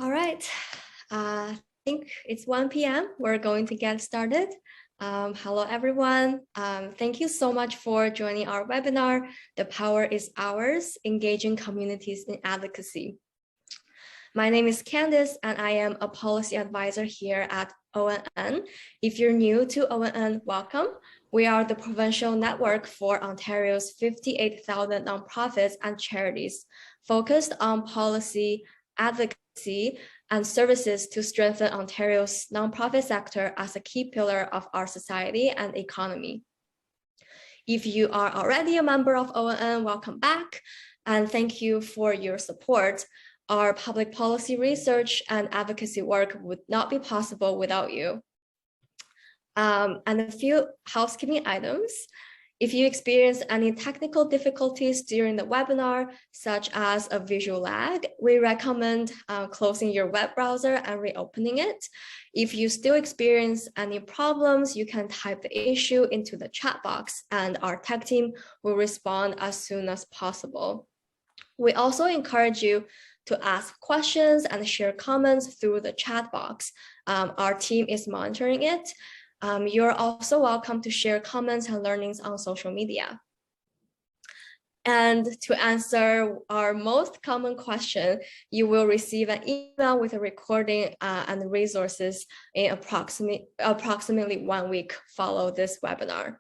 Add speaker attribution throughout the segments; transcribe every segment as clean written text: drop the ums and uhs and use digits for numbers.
Speaker 1: All right, I think it's 1 p.m. We're going to get started. Hello, everyone. Thank you so much for joining our webinar, The Power is Ours, Engaging Communities in Advocacy. My name is Candice, and I am a policy advisor here at ONN. If you're new to ONN, welcome. We are the provincial network for Ontario's 58,000 nonprofits and charities focused on policy, advocacy, and services to strengthen Ontario's nonprofit sector as a key pillar of our society and economy. If you are already a member of ONN, welcome back, and thank you for your support. Our public policy research and advocacy work would not be possible without you. And a few housekeeping items. If you experience any technical difficulties during the webinar, such as a visual lag, we recommend closing your web browser and reopening it. If you still experience any problems, you can type the issue into the chat box and our tech team will respond as soon as possible. We also encourage you to ask questions and share comments through the chat box. Our team is monitoring it. You're also welcome to share comments and learnings on social media. And to answer our most common question, you will receive an email with a recording and resources in approximately 1 week follow this webinar.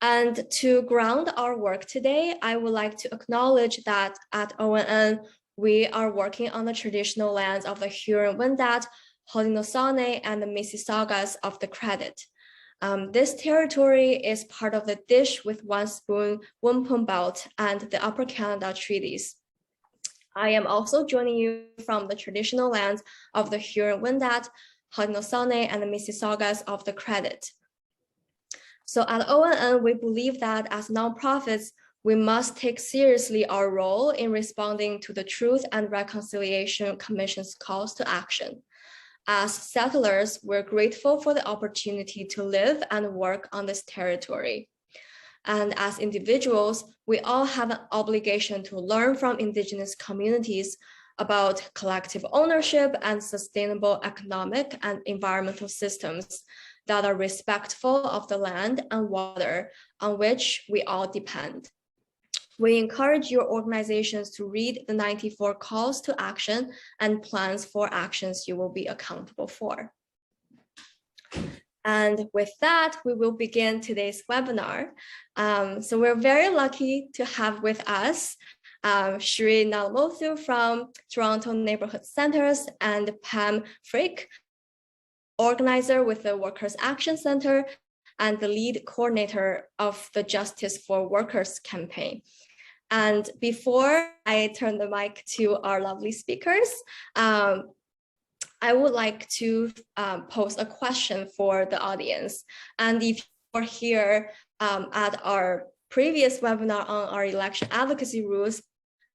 Speaker 1: And to ground our work today, I would like to acknowledge that at ONN, we are working on the traditional lands of the Huron-Wendat, Haudenosaunee, and the Mississaugas of the Credit. This territory is part of the Dish with One Spoon Wampum Belt and the Upper Canada Treaties. I am also joining you from the traditional lands of the Huron-Wendat, Haudenosaunee, and the Mississaugas of the Credit. So at ONN, we believe that as nonprofits, we must take seriously our role in responding to the Truth and Reconciliation Commission's calls to action. As settlers, we're grateful for the opportunity to live and work on this territory. And as individuals, we all have an obligation to learn from Indigenous communities about collective ownership and sustainable economic and environmental systems that are respectful of the land and water on which we all depend. We encourage your organizations to read the 94 calls to action and plans for actions you will be accountable for. And with that, we will begin today's webinar. So we're very lucky to have with us Sree Nallamothu from Toronto Neighbourhood Centres and Pam Frache, organizer with the Workers' Action Center and the lead coordinator of the Justice for Workers campaign. And before I turn the mic to our lovely speakers, I would like to pose a question for the audience. And if you're here at our previous webinar on our election advocacy rules,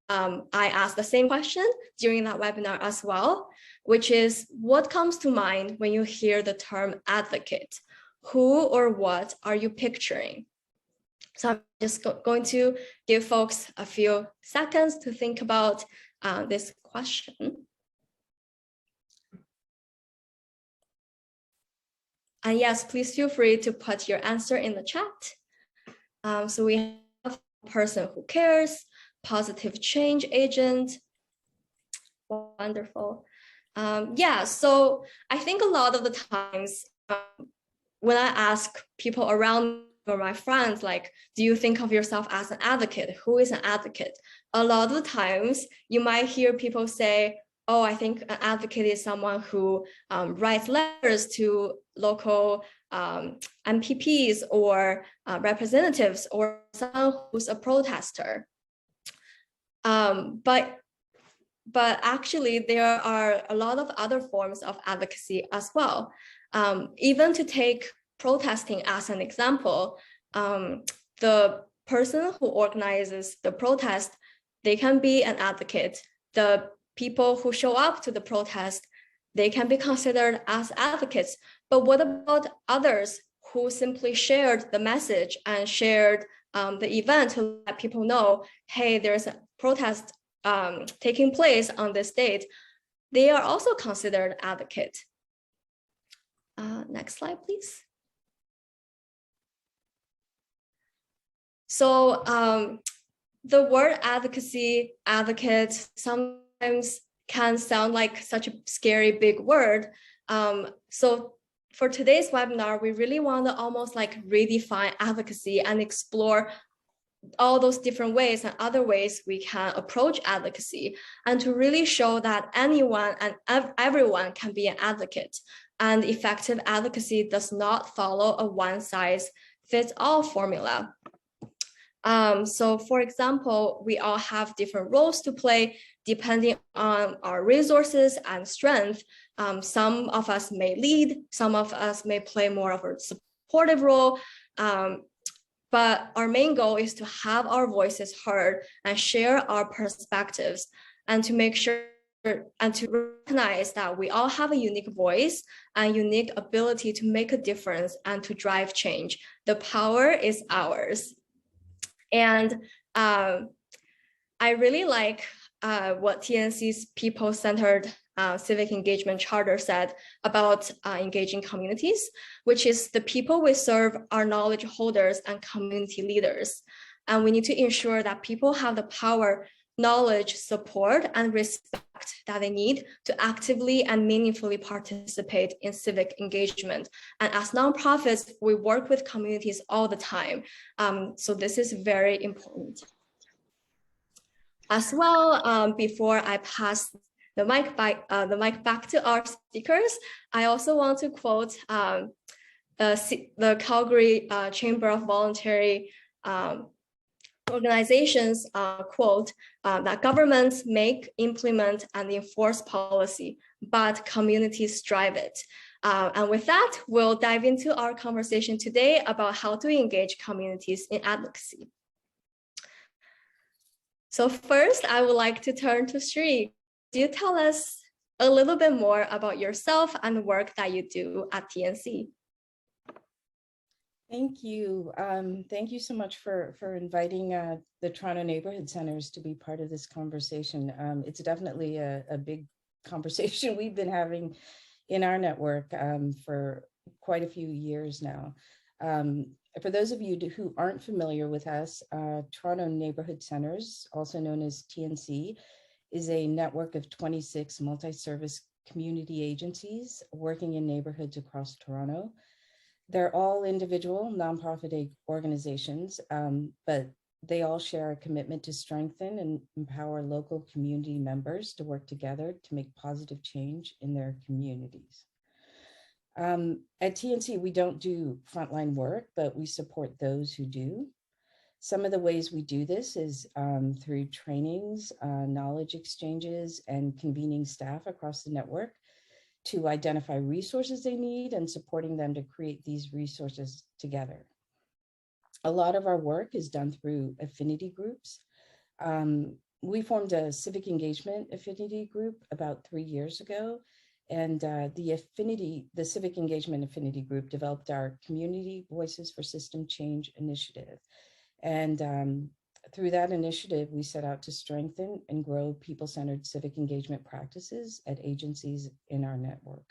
Speaker 1: I asked the same question during that webinar as well, which is, what comes to mind when you hear the term advocate? Who or what are you picturing? So I'm just going to give folks a few seconds to think about this question. And yes, please feel free to put your answer in the chat. So we have a person who cares, positive change agent. Wonderful. Yeah, so I think a lot of the times when I ask people around or my friends, like, do you think of yourself as an advocate? Who is an advocate? A lot of the times you might hear people say, oh, I think an advocate is someone who writes letters to local MPPs or representatives, or someone who's a protester. But actually, there are a lot of other forms of advocacy as well. Even to take protesting as an example, the person who organizes the protest, they can be an advocate. The people who show up to the protest, they can be considered as advocates. But what about others who simply shared the message and shared the event to let people know, hey, there's a protest taking place on this date, they are also considered advocate. Next slide, please. So the word advocacy, advocate, sometimes can sound like such a scary big word. So for today's webinar, we really want to almost like redefine advocacy and explore all those different ways and other ways we can approach advocacy, and to really show that anyone and everyone can be an advocate. And effective advocacy does not follow a one-size-fits-all formula. So for example, we all have different roles to play depending on our resources and strength. Some of us may lead, some of us may play more of a supportive role, but our main goal is to have our voices heard and share our perspectives, and to make sure and to recognize that we all have a unique voice and unique ability to make a difference and to drive change. The power is ours. And I really like what TNC's people-centered civic engagement charter said about engaging communities, which is the people we serve are knowledge holders and community leaders. And we need to ensure that people have the power, knowledge, support, and respect that they need to actively and meaningfully participate in civic engagement. And as nonprofits, we work with communities all the time. So this is very important. As well, before I pass the mic back to our speakers, I also want to quote the Calgary Chamber of Voluntary Organizations quote that governments make, implement, and enforce policy, but communities drive it. And with that, we'll dive into our conversation today about how to engage communities in advocacy. So first, I would like to turn to Sree. Do you tell us a little bit more about yourself and the work that you do at TNC?
Speaker 2: Thank you. Thank you so much for inviting the Toronto Neighbourhood Centers to be part of this conversation. It's definitely a big conversation we've been having in our network for quite a few years now. For those of you who aren't familiar with us, Toronto Neighbourhood Centers, also known as TNC, is a network of 26 multi-service community agencies working in neighborhoods across Toronto. They're all individual nonprofit organizations, but they all share a commitment to strengthen and empower local community members to work together to make positive change in their communities. At TNC, we don't do frontline work, but we support those who do. Some of the ways we do this is through trainings, knowledge exchanges, and convening staff across the network to identify resources they need and supporting them to create these resources together. A lot of our work is done through affinity groups. We formed a civic engagement affinity group about 3 years ago, and the civic engagement affinity group developed our Community Voices for System Change initiative. And through that initiative, we set out to strengthen and grow people-centered civic engagement practices at agencies in our network.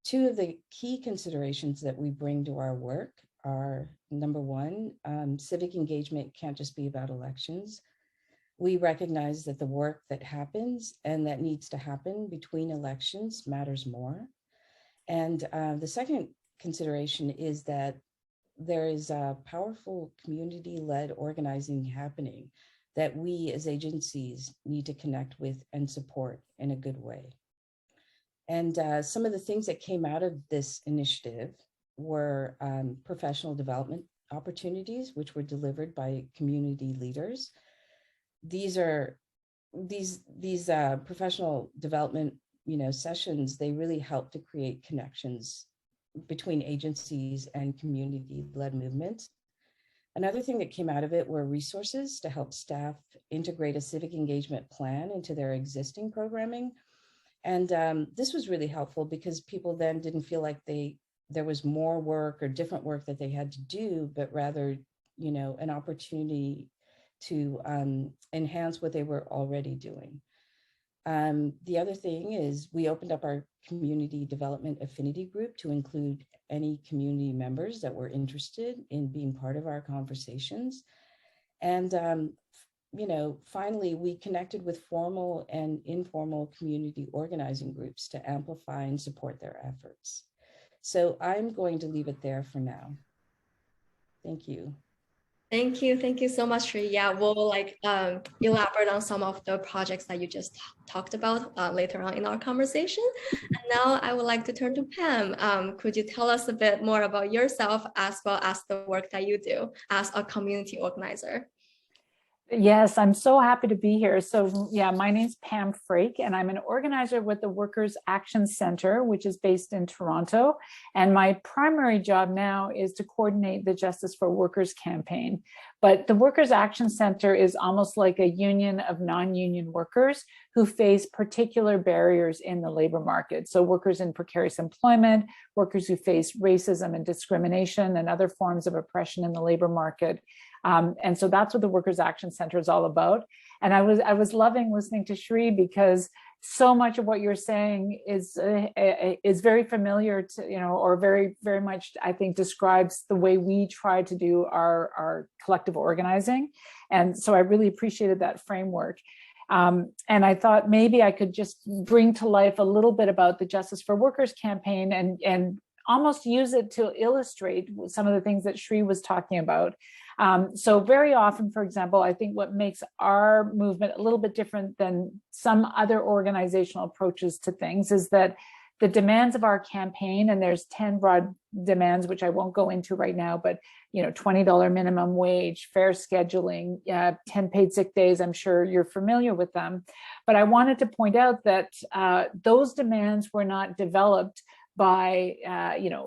Speaker 2: Two of the key considerations that we bring to our work are, number one, civic engagement can't just be about elections. We recognize that the work that happens and that needs to happen between elections matters more. And the second consideration is that there is a powerful community-led organizing happening that we as agencies need to connect with and support in a good way. And some of the things that came out of this initiative were professional development opportunities, which were delivered by community leaders. These professional development, sessions, they really help to create connections between agencies and community-led movements. Another thing that came out of it were resources to help staff integrate a civic engagement plan into their existing programming. And this was really helpful because people then didn't feel like there was more work or different work that they had to do, but rather, an opportunity to enhance what they were already doing. The other thing is we opened up our community development affinity group to include any community members that were interested in being part of our conversations. And, finally, we connected with formal and informal community organizing groups to amplify and support their efforts. So I'm going to leave it there for now. Thank you.
Speaker 1: Thank you. Thank you so much, Sree. Yeah, we'll elaborate on some of the projects that you just talked about later on in our conversation. And now I would like to turn to Pam. Could you tell us a bit more about yourself as well as the work that you do as a community organizer?
Speaker 3: Yes, I'm so happy to be here. So yeah, my name's Pam Frache, and I'm an organizer with the Workers Action Center, which is based in Toronto. And my primary job now is to coordinate the Justice for Workers campaign. But the Workers Action Center is almost like a union of non-union workers who face particular barriers in the labor market. So workers in precarious employment, workers who face racism and discrimination and other forms of oppression in the labor market. And so that's what the Workers Action Center is all about. And I was loving listening to Sree, because so much of what you're saying is very familiar to, or very, very much, I think, describes the way we try to do our collective organizing. And so I really appreciated that framework. And I thought maybe I could just bring to life a little bit about the Justice for Workers campaign and almost use it to illustrate some of the things that Sree was talking about. So very often, for example, I think what makes our movement a little bit different than some other organizational approaches to things is that the demands of our campaign, and there's 10 broad demands, which I won't go into right now, but $20 minimum wage, fair scheduling, 10 paid sick days, I'm sure you're familiar with them. But I wanted to point out that those demands were not developed by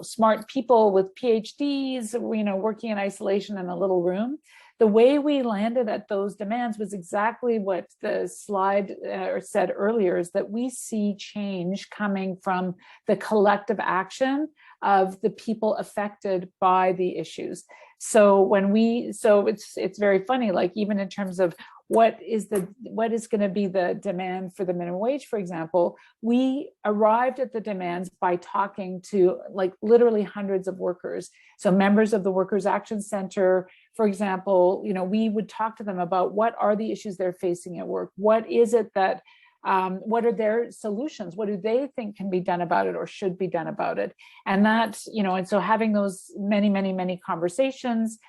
Speaker 3: smart people with PhDs, working in isolation in a little room. The way we landed at those demands was exactly what the slide said earlier, is that we see change coming from the collective action of the people affected by the issues. So it's very funny, like even in terms of what is going to be the demand for the minimum wage, for example, we arrived at the demands by talking to literally hundreds of workers. So members of the Workers Action Center, for example, we would talk to them about what are the issues they're facing at work? What is it that, what are their solutions? What do they think can be done about it or should be done about it? And that, and so having those many, many, many conversations,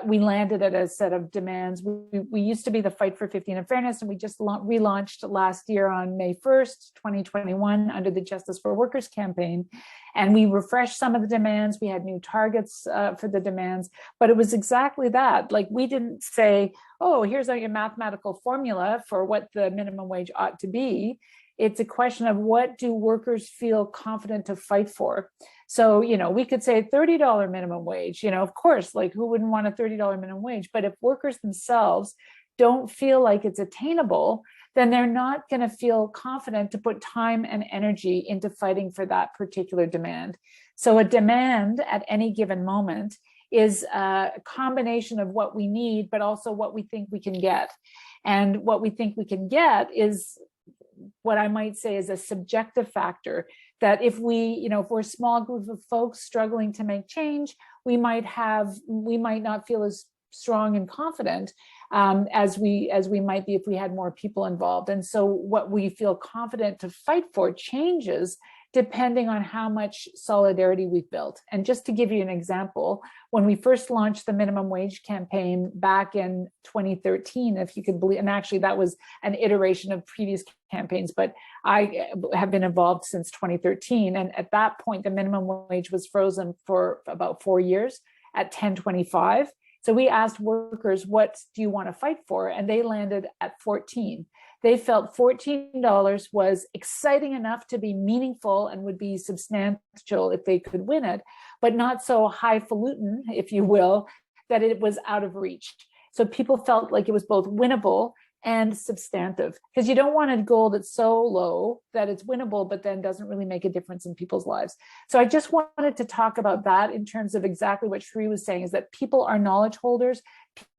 Speaker 3: we landed at a set of demands. We used to be the Fight for 15 and Fairness, and we just relaunched last year on May 1st, 2021, under the Justice for Workers campaign. And we refreshed some of the demands. We had new targets for the demands, but it was exactly that. We didn't say, oh, here's your mathematical formula for what the minimum wage ought to be. It's a question of what do workers feel confident to fight for? So, we could say $30 minimum wage, of course, who wouldn't want a $30 minimum wage? But if workers themselves don't feel like it's attainable, then they're not going to feel confident to put time and energy into fighting for that particular demand. So a demand at any given moment is a combination of what we need, but also what we think we can get. And what we think we can get is what I might say is a subjective factor, that if we're a small group of folks struggling to make change, we might not feel as strong and confident as we might be if we had more people involved. And so what we feel confident to fight for changes depending on how much solidarity we've built. And just to give you an example, when we first launched the minimum wage campaign back in 2013, if you could believe, and actually that was an iteration of previous campaigns, but I have been involved since 2013. And at that point, the minimum wage was frozen for about 4 years at $10.25. So we asked workers, what do you want to fight for? And they landed at 14. They felt $14 was exciting enough to be meaningful and would be substantial if they could win it, but not so highfalutin, if you will, that it was out of reach. So people felt like it was both winnable and substantive, because you don't want a goal that's so low that it's winnable, but then doesn't really make a difference in people's lives. So I just wanted to talk about that in terms of exactly what Sree was saying, is that people are knowledge holders.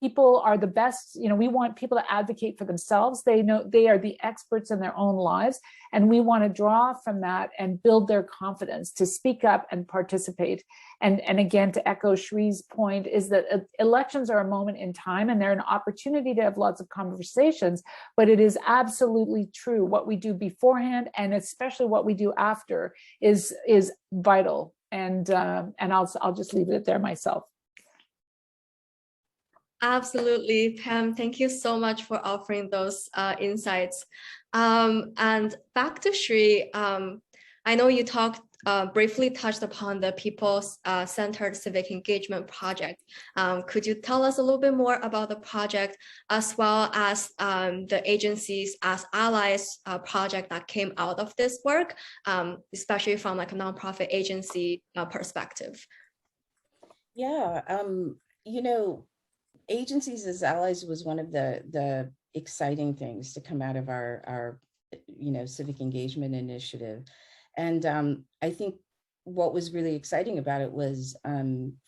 Speaker 3: people are the best, we want people to advocate for themselves. They know they are the experts in their own lives, and we want to draw from that and build their confidence to speak up and participate. And again, to echo Sree's point, is that elections are a moment in time, and they're an opportunity to have lots of conversations, but it is absolutely true. What we do beforehand, and especially what we do after, is vital. And I'll just leave it there myself.
Speaker 1: Absolutely, Pam. Thank you so much for offering those insights. And back to Sree, I know you briefly touched upon the people-centered civic engagement project. Could you tell us a little bit more about the project, as well as the agencies as allies project that came out of this work, especially from like a nonprofit agency perspective?
Speaker 2: Yeah, agencies as allies was one of the exciting things to come out of our civic engagement initiative. And I think what was really exciting about it was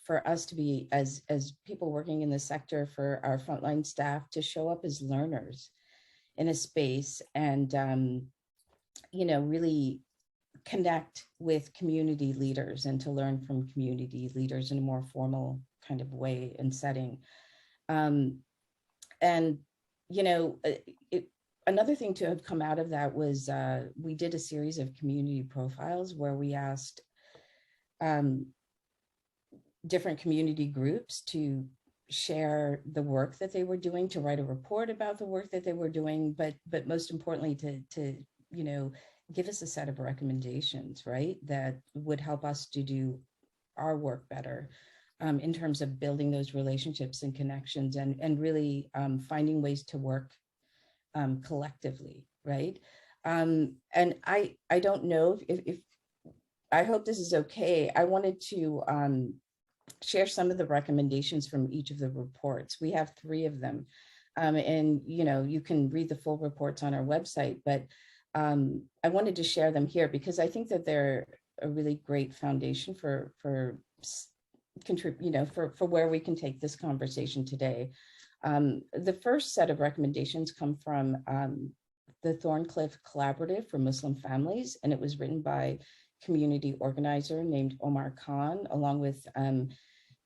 Speaker 2: for us to be, as people working in the sector, for our frontline staff to show up as learners in a space and, really connect with community leaders and to learn from community leaders in a more formal kind of way and setting. Another thing to have come out of that was we did a series of community profiles where we asked different community groups to share the work that they were doing, to write a report about the work that they were doing, but most importantly to give us a set of recommendations, right, that would help us to do our work better. In terms of building those relationships and connections and really finding ways to work collectively, right? And I don't know if I hope this is okay. I wanted to share some of the recommendations from each of the reports. We have 3 of them. And you can read the full reports on our website, but I wanted to share them here because I think that they're a really great foundation for where we can take this conversation today. The first set of recommendations come from the Thorncliffe Collaborative for Muslim Families, and it was written by a community organizer named Omar Khan, along with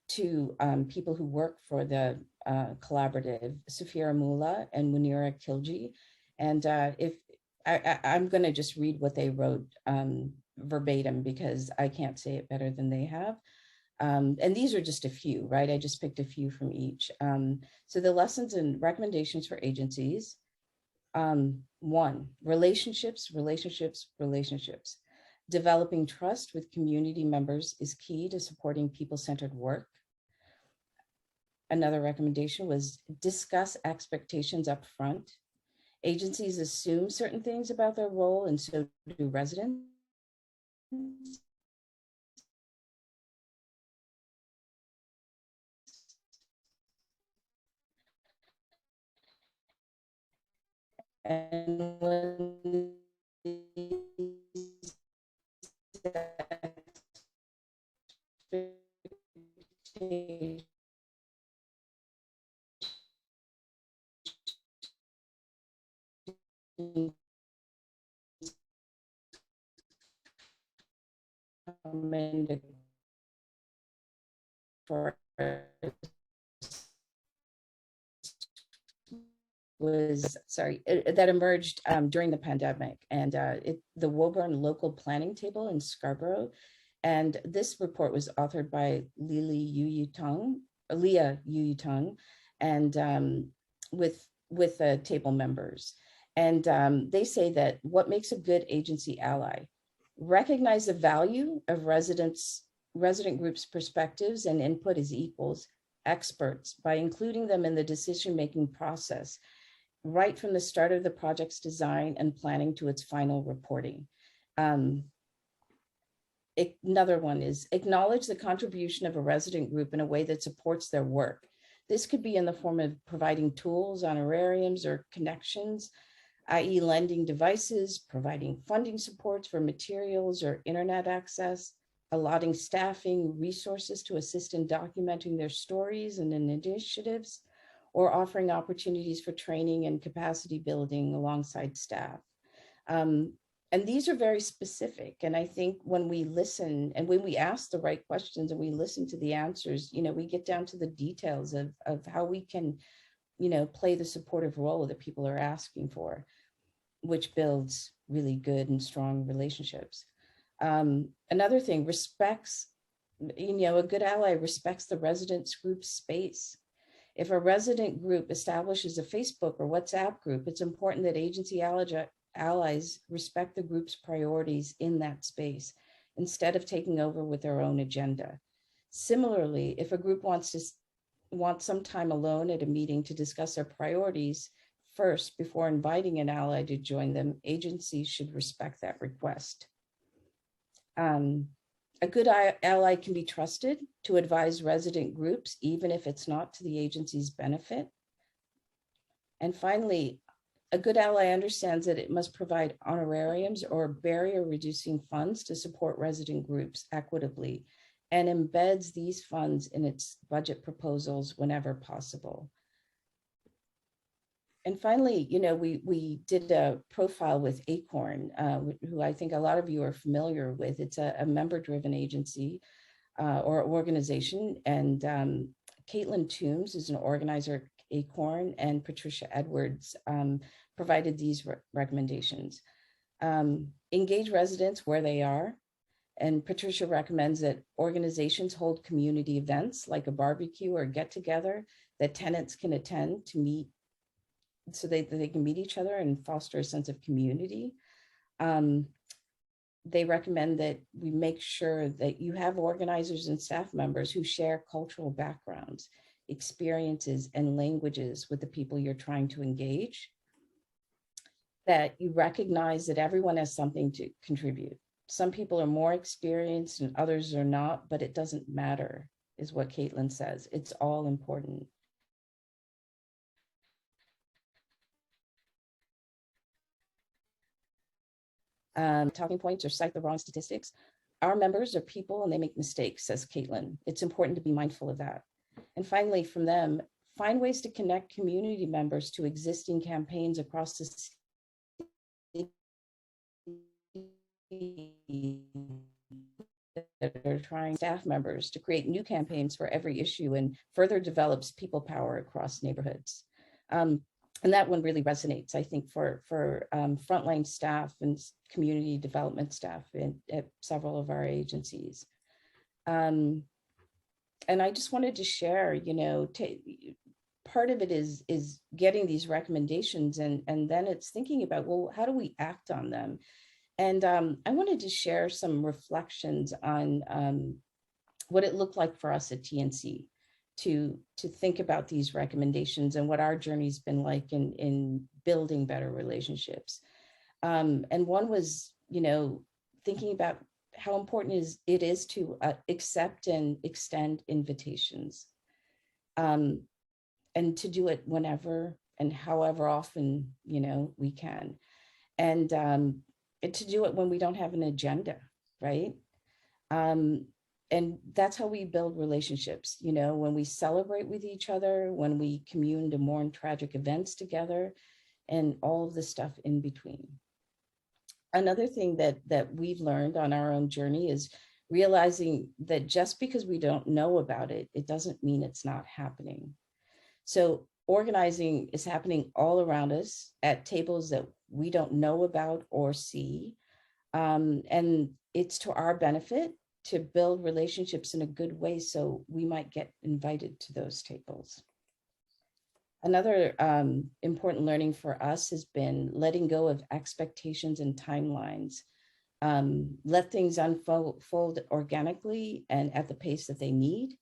Speaker 2: 2 people who work for the collaborative, Safira Mullah and Munira Kilji. And if I'm going to just read what they wrote verbatim because I can't say it better than they have. And these are just a few, right? I just picked a few from each. So the lessons and recommendations for agencies. 1, relationships. Developing trust with community members is key to supporting people-centered work. Another recommendation was discuss expectations up front. Agencies assume certain things about their role, and so do residents. And when that emerged during the pandemic, and the Woburn Local Planning Table in Scarborough. And this report was authored by Leah Yuyutong, and with table members. And they say that what makes a good agency ally: recognize the value of resident groups' perspectives and input as equals, experts, by including them in the decision-making process, right from the start of the project's design and planning to its final reporting. Another one is acknowledge the contribution of a resident group in a way that supports their work. This could be in the form of providing tools, honorariums, or connections, i.e. lending devices, providing funding supports for materials or internet access, allotting staffing, resources to assist in documenting their stories and initiatives, or offering opportunities for training and capacity building alongside staff. And these are very specific. And I think when we listen and when we ask the right questions and we listen to the answers, we get down to the details of how we can, play the supportive role that people are asking for, which builds really good and strong relationships. Another thing, respects, a good ally respects the residents group space. If a resident group establishes a Facebook or WhatsApp group, it's important that agency allies respect the group's priorities in that space instead of taking over with their own agenda. Similarly, if a group wants some time alone at a meeting to discuss their priorities first before inviting an ally to join them, agencies should respect that request. A good ally can be trusted to advise resident groups, even if it's not to the agency's benefit. And finally, a good ally understands that it must provide honorariums or barrier-reducing funds to support resident groups equitably and embeds these funds in its budget proposals whenever possible. And finally, we did a profile with Acorn, who I think a lot of you are familiar with. It's a member-driven agency or organization. And Caitlin Toombs is an organizer at Acorn, and Patricia Edwards provided these recommendations. Engage residents where they are. And Patricia recommends that organizations hold community events like a barbecue or get-together that tenants can attend to meet so they can meet each other and foster a sense of community. They recommend that we make sure that you have organizers and staff members who share cultural backgrounds, experiences, and languages with the people you're trying to engage. That you recognize that everyone has something to contribute. Some people are more experienced and others are not, but it doesn't matter, is what Caitlin says. It's all important. Talking points or cite the wrong statistics. Our members are people and they make mistakes, says Caitlin. It's important to be mindful of that. And finally, from them, find ways to connect community members to existing campaigns across the city that are trying staff members to create new campaigns for every issue and further develops people power across neighborhoods. And that one really resonates, I think, for frontline staff and community development staff at several of our agencies. And I just wanted to share, part of it is getting these recommendations and then it's thinking about, well, how do we act on them? And I wanted to share some reflections on what it looked like for us at TNC to think about these recommendations and what our journey's been like in building better relationships. And one was, thinking about how important it is to accept and extend invitations, and to do it whenever and however often, we can. And to do it when we don't have an agenda, right? And that's how we build relationships, when we celebrate with each other, when we commune to mourn tragic events together, and all of the stuff in between. Another thing that we've learned on our own journey is realizing that just because we don't know about it, it doesn't mean it's not happening. So organizing is happening all around us at tables that we don't know about or see. And it's to our benefit to build relationships in a good way so we might get invited to those tables. Another important learning for us has been letting go of expectations and timelines. Let things unfold organically and at the pace that they need.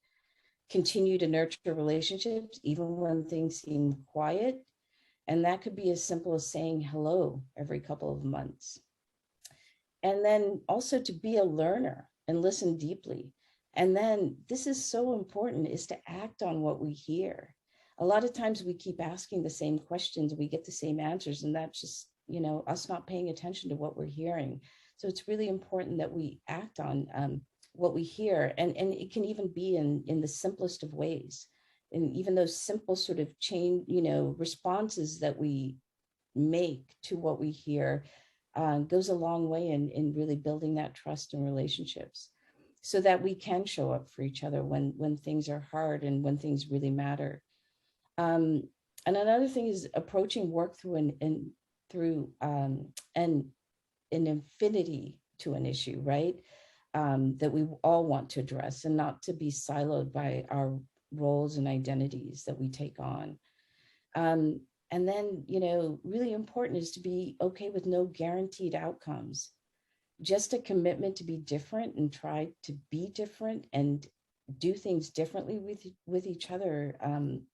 Speaker 2: Continue to nurture relationships even when things seem quiet. And that could be as simple as saying hello every couple of months. And then also to be a learner and listen deeply. And then this is so important, is to act on what we hear. A lot of times we keep asking the same questions, we get the same answers, and that's just, us not paying attention to what we're hearing. So it's really important that we act on what we hear. And it can even be in the simplest of ways. and even those simple sort of chain, responses that we make to what we hear goes a long way in really building that trust in relationships, so that we can show up for each other when things are hard and when things really matter. And another thing is approaching work through an infinity to an issue, right? That we all want to address, and not to be siloed by our roles and identities that we take on. And then, really important is to be okay with no guaranteed outcomes. Just a commitment to be different and try to be different and do things differently with each other.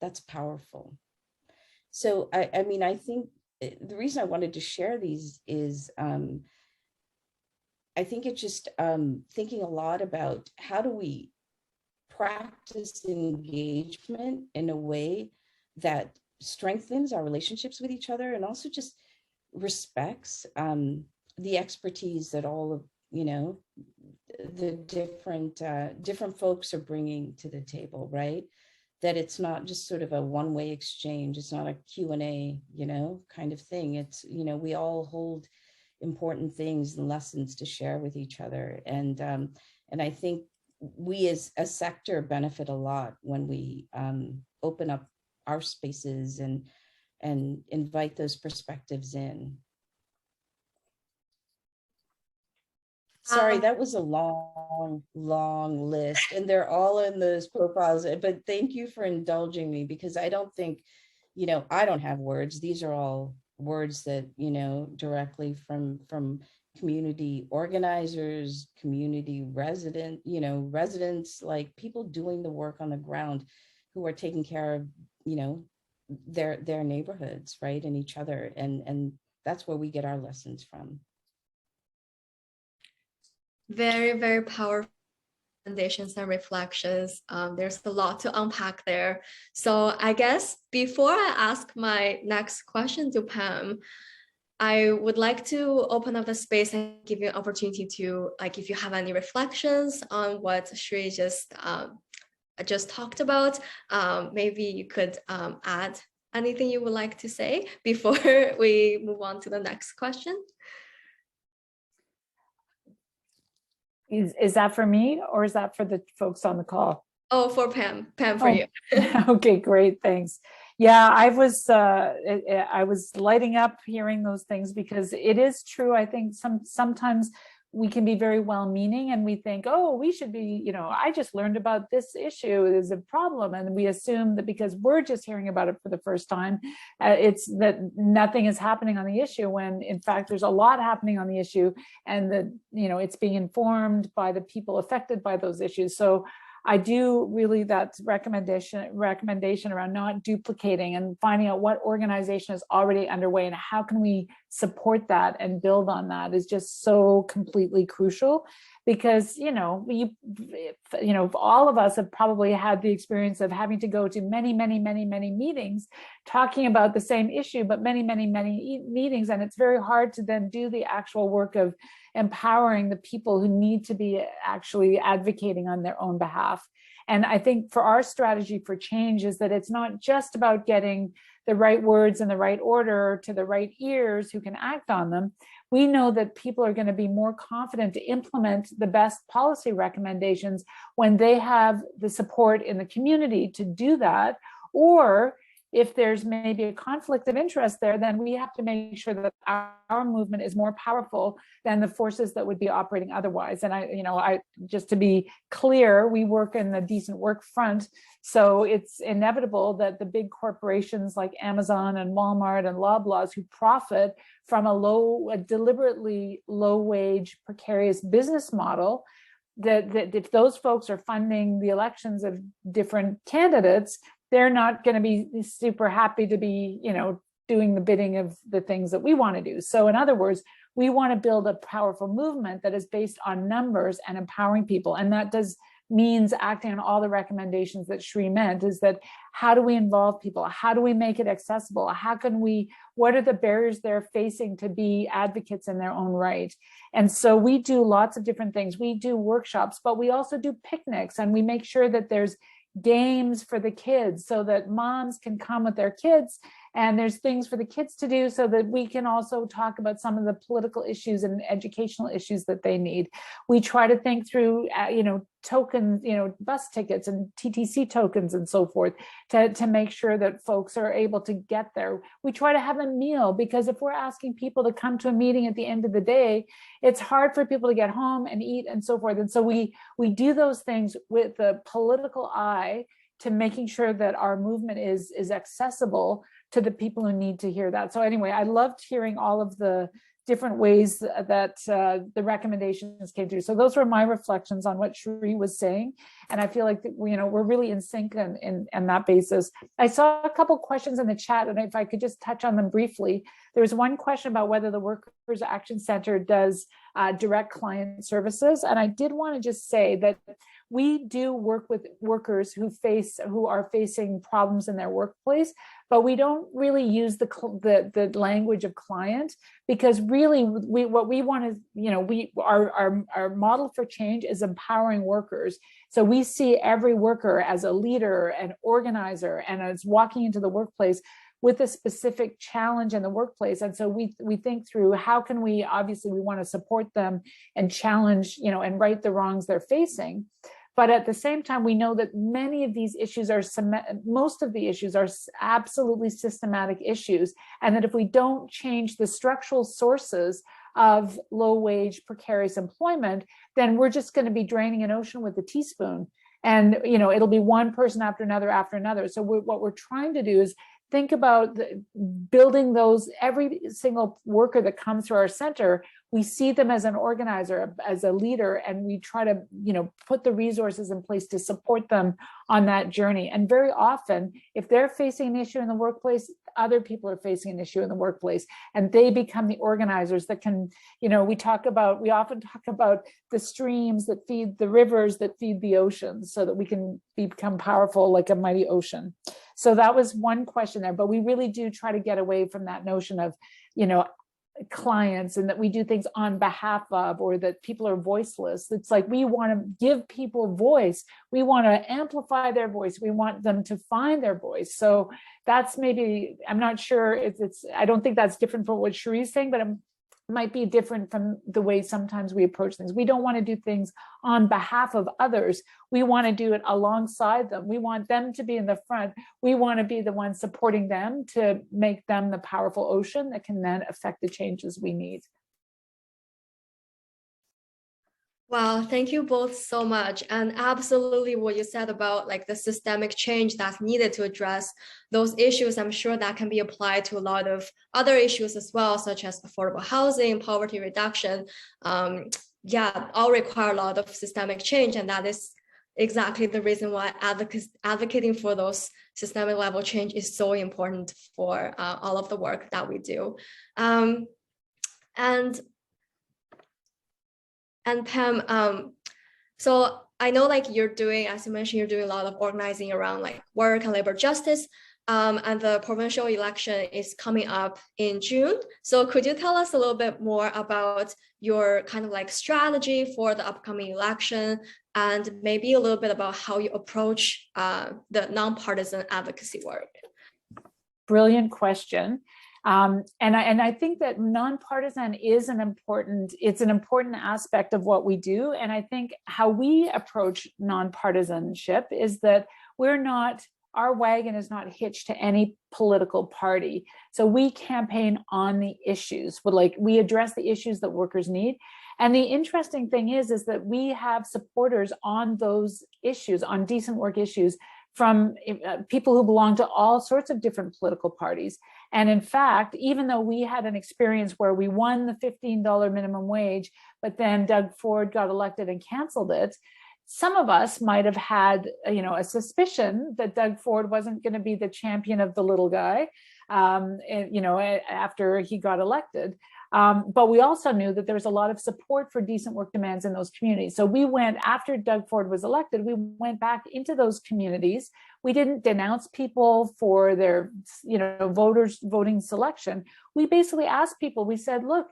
Speaker 2: That's powerful. So, I think the reason I wanted to share these is I think it's just thinking a lot about how do we practice engagement in a way that strengthens our relationships with each other, and also just respects the expertise that all of the different folks are bringing to the table, right? That it's not just sort of a one-way exchange. It's not a Q&A, kind of thing. It's, we all hold important things and lessons to share with each other. And I think we as a sector benefit a lot when we open up our spaces and invite those perspectives in. Sorry, that was a long list, and they're all in those profiles, but thank you for indulging me, because I don't think, I don't have words. These are all words that, directly from community organizers, community residents, like people doing the work on the ground who are taking care of, their neighborhoods, right, and each other. And that's where we get our lessons from.
Speaker 1: Very, very powerful recommendations and reflections. There's a lot to unpack there. So I guess before I ask my next question to Pam, I would like to open up the space and give you an opportunity to, if you have any reflections on what Sree just talked about, maybe you could add anything you would like to say before we move on to the next question.
Speaker 3: Is that for me, or is that for the folks on the call?
Speaker 1: Oh, for Pam. Pam, for you.
Speaker 3: Okay, great, thanks. Yeah, I was lighting up hearing those things, because it is true. I think sometimes we can be very well-meaning, and we think, oh, we should be, I just learned about this issue is a problem, and we assume that because we're just hearing about it for the first time, it's that nothing is happening on the issue, when in fact there's a lot happening on the issue, and that it's being informed by the people affected by those issues. So I do really, that recommendation around not duplicating and finding out what organization is already underway and how can we support that and build on that is just so completely crucial. Because all of us have probably had the experience of having to go to many meetings talking about the same issue, but many meetings, and it's very hard to then do the actual work of empowering the people who need to be actually advocating on their own behalf. And I think for our strategy for change is that it's not just about getting the right words in the right order to the right ears who can act on them. We know that people are going to be more confident to implement the best policy recommendations when they have the support in the community to do that. Or if there's maybe a conflict of interest there, then we have to make sure that our movement is more powerful than the forces that would be operating otherwise. And I just to be clear, we work in the decent work front. So it's inevitable that the big corporations like Amazon and Walmart and Loblaws, who profit from a deliberately low wage, precarious business model, that if those folks are funding the elections of different candidates, they're not going to be super happy to be, doing the bidding of the things that we want to do. So in other words, we want to build a powerful movement that is based on numbers and empowering people. And that means acting on all the recommendations that Sree meant, is that how do we involve people? How do we make it accessible? What are the barriers they're facing to be advocates in their own right? And so we do lots of different things. We do workshops, but we also do picnics, and we make sure that there's games for the kids so that moms can come with their kids, and there's things for the kids to do so that we can also talk about some of the political issues and educational issues that they need. We try to think through, tokens, bus tickets and TTC tokens and so forth to make sure that folks are able to get there. We try to have a meal, because if we're asking people to come to a meeting at the end of the day, it's hard for people to get home and eat and so forth. And so we do those things with the political eye to making sure that our movement is accessible to the people who need to hear that. So anyway, I loved hearing all of the different ways that the recommendations came through. So those were my reflections on what Sree was saying. And I feel like, we're really in sync on that basis. I saw a couple questions in the chat, and if I could just touch on them briefly. There was one question about whether the Workers Action Center does direct client services. And I did want to just say that we do work with workers who are facing problems in their workplace, but we don't really use the language of client, because really what we want is, our model for change is empowering workers. So we see every worker as a leader, an organizer, and as walking into the workplace with a specific challenge in the workplace. And so we think through how can we, obviously we want to support them and challenge, and right the wrongs they're facing. But at the same time, we know that many of these issues most of the issues are absolutely systematic issues. And that if we don't change the structural sources of low wage, precarious employment, then we're just going to be draining an ocean with a teaspoon. And, it'll be one person after another. So what we're trying to do is think about building those. Every single worker that comes through our center, we see them as an organizer, as a leader, and we try to, put the resources in place to support them on that journey. And very often, if they're facing an issue in the workplace, other people are facing an issue in the workplace, and they become the organizers that can, we often talk about the streams that feed the rivers that feed the oceans, so that we can become powerful like a mighty ocean. So that was one question there, but we really do try to get away from that notion of, clients, and that we do things on behalf of, or that people are voiceless. It's like we want to give people voice. We want to amplify their voice. We want them to find their voice. So that's maybe, I'm not sure I don't think that's different from what Sree's saying, but it might be different from the way sometimes we approach things. We don't want to do things on behalf of others. We want to do it alongside them. We want them to be in the front. We want to be the ones supporting them to make them the powerful ocean that can then affect the changes we need.
Speaker 1: Wow, thank you both so much. And absolutely what you said about like the systemic change that's needed to address those issues, I'm sure that can be applied to a lot of other issues as well, such as affordable housing, poverty reduction. All require a lot of systemic change. And that is exactly the reason why advocating for those systemic level change is so important for all of the work that we do. And Pam, so I know like you're doing, as you mentioned, you're doing a lot of organizing around like work and labor justice, and the provincial election is coming up in June. So could you tell us a little bit more about your kind of like strategy for the upcoming election, and maybe a little bit about how you approach the nonpartisan advocacy work?
Speaker 3: Brilliant question. And I think that nonpartisan is an important aspect of what we do. And I think how we approach nonpartisanship is that our wagon is not hitched to any political party. So we campaign on the issues, we address the issues that workers need. And the interesting thing is that we have supporters on those issues, on decent work issues, from people who belong to all sorts of different political parties. And in fact, even though we had an experience where we won the $15 minimum wage, but then Doug Ford got elected and canceled it, some of us might have had, a suspicion that Doug Ford wasn't going to be the champion of the little guy, after he got elected. But we also knew that there was a lot of support for decent work demands in those communities. So we went, after Doug Ford was elected, we went back into those communities. We didn't denounce people for their, voters voting selection. We basically asked people, we said, look,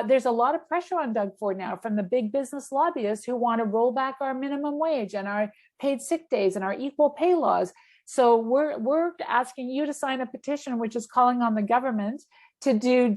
Speaker 3: there's a lot of pressure on Doug Ford now from the big business lobbyists who want to roll back our minimum wage and our paid sick days and our equal pay laws. So we're asking you to sign a petition which is calling on the government to do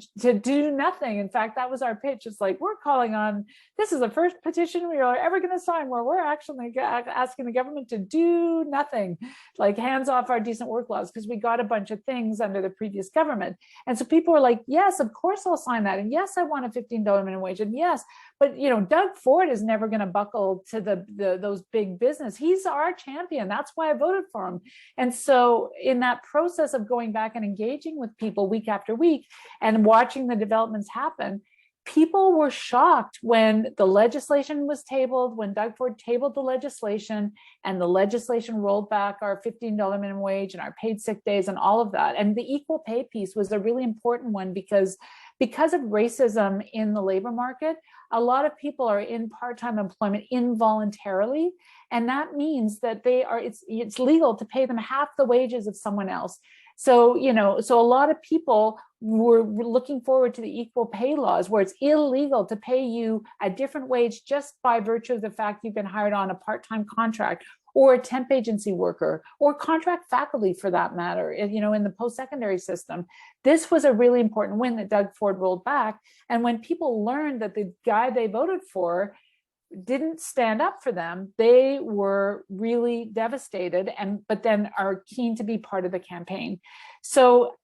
Speaker 3: nothing. In fact, that was our pitch. It's like, we're calling on, this is the first petition we are ever going to sign where we're actually asking the government to do nothing, like hands off our decent work laws, because we got a bunch of things under the previous government. And so people are like, yes, of course I'll sign that. And yes, I want a $15 minimum wage. And yes, but Doug Ford is never going to buckle to those big business. He's our champion. That's why I voted for him. And so in that process of going back and engaging with people week after week, and watching the developments happen, people were shocked when the legislation was tabled, when Doug Ford tabled the legislation, and the legislation rolled back our $15 minimum wage and our paid sick days and all of that. And the equal pay piece was a really important one because of racism in the labor market, a lot of people are in part-time employment involuntarily. And that means that it's legal to pay them half the wages of someone else. So, so a lot of people were looking forward to the equal pay laws where it's illegal to pay you a different wage just by virtue of the fact you've been hired on a part-time contract or a temp agency worker or contract faculty for that matter, in the post-secondary system. This was a really important win that Doug Ford rolled back. And when people learned that the guy they voted for didn't stand up for them, they were really devastated, but then are keen to be part of the campaign. So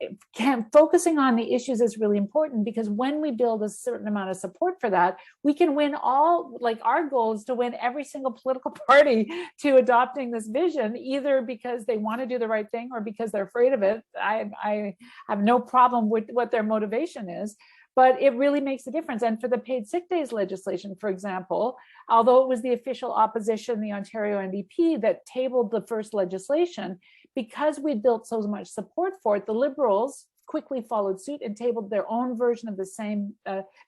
Speaker 3: focusing on the issues is really important, because when we build a certain amount of support for that, we can win our goal is to win every single political party to adopting this vision, either because they want to do the right thing or because they're afraid of it. I have no problem with what their motivation is. But it really makes a difference. And for the paid sick days legislation, for example, although it was the official opposition, the Ontario NDP, that tabled the first legislation, because we built so much support for it, the Liberals quickly followed suit and tabled their own version of the same,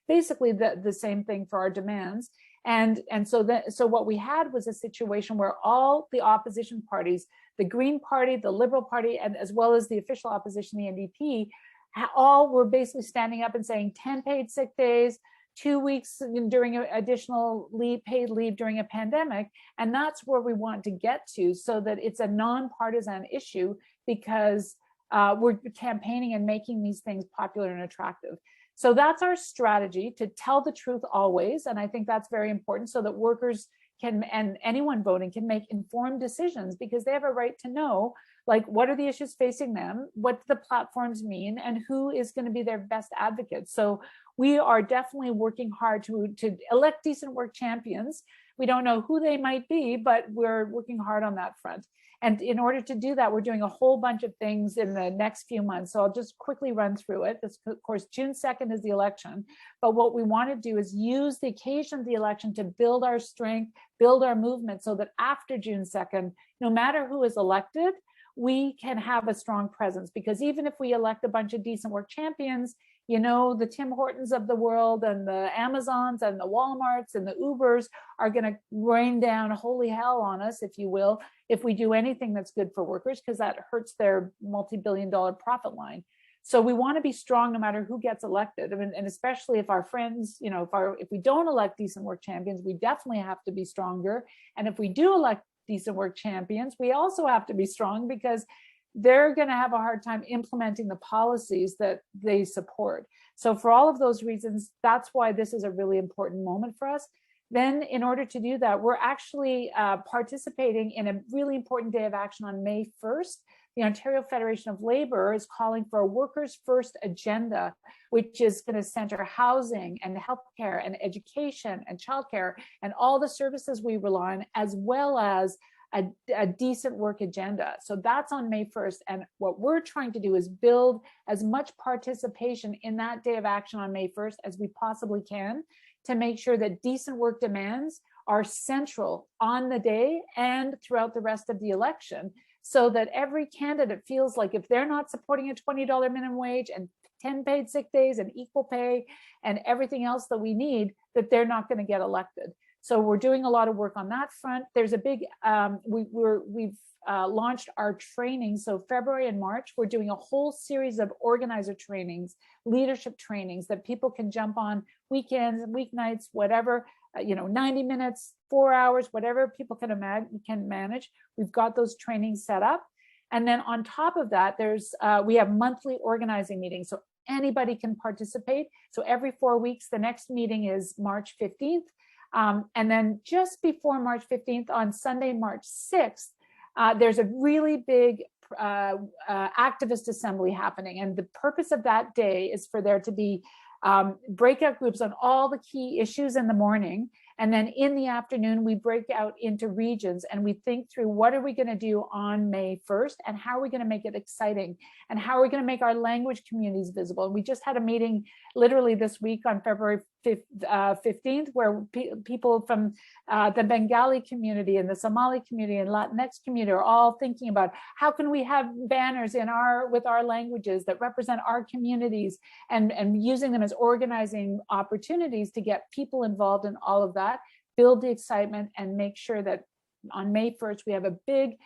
Speaker 3: basically the same thing for our demands. And so what we had was a situation where all the opposition parties, the Green Party, the Liberal Party, and as well as the official opposition, the NDP, all were basically standing up and saying 10 paid sick days, 2 weeks during additional paid leave during a pandemic. And that's where we want to get to, so that it's a nonpartisan issue, because we're campaigning and making these things popular and attractive. So that's our strategy, to tell the truth always. And I think that's very important, so that workers can, and anyone voting, can make informed decisions, because they have a right to know, like, what are the issues facing them, what do the platforms mean, and who is going to be their best advocate. So we are definitely working hard to elect decent work champions. We don't know who they might be, but we're working hard on that front. And in order to do that, we're doing a whole bunch of things in the next few months. So I'll just quickly run through it. This, of course, June 2nd is the election. But what we want to do is use the occasion of the election to build our strength, build our movement, so that after June 2nd, no matter who is elected, we can have a strong presence. Because even if we elect a bunch of decent work champions, the Tim Hortons of the world and the Amazons and the Walmarts and the Ubers are going to rain down holy hell on us, if you will, if we do anything that's good for workers, because that hurts their multi-billion-dollar profit line. So we want to be strong no matter who gets elected. And especially if our friends, if we don't elect decent work champions, we definitely have to be stronger. And if we do elect decent work champions, we also have to be strong, because they're going to have a hard time implementing the policies that they support. So for all of those reasons, that's why this is a really important moment for us. Then in order to do that, we're actually participating in a really important day of action on May 1st. The Ontario Federation of Labour is calling for a workers' first agenda, which is going to center housing and healthcare and education and childcare and all the services we rely on, as well as a decent work agenda. So that's on May 1st. And what we're trying to do is build as much participation in that day of action on May 1st as we possibly can, to make sure that decent work demands are central on the day and throughout the rest of the election, so that every candidate feels like if they're not supporting a $20 minimum wage and 10 paid sick days and equal pay and everything else that we need, that they're not going to get elected. So we're doing a lot of work on that front. There's a big, we've launched our training. So February and March, we're doing a whole series of organizer trainings, leadership trainings that people can jump on weekends, weeknights, whatever, 90 minutes, 4 hours, whatever people can manage. We've got those trainings set up. And then on top of that, we have monthly organizing meetings. So anybody can participate. So every 4 weeks, the next meeting is March 15th. And then just before March 15th, on Sunday, March 6th, there's a really big activist assembly happening. And the purpose of that day is for there to be breakout groups on all the key issues in the morning. And then in the afternoon, we break out into regions and we think through what are we going to do on May 1st and how are we going to make it exciting and how are we going to make our language communities visible. And we just had a meeting literally this week on February 15th, where people from the Bengali community and the Somali community and Latinx community are all thinking about how can we have banners with our languages that represent our communities and using them as organizing opportunities to get people involved in all of that, build the excitement and make sure that on May 1st, we have a big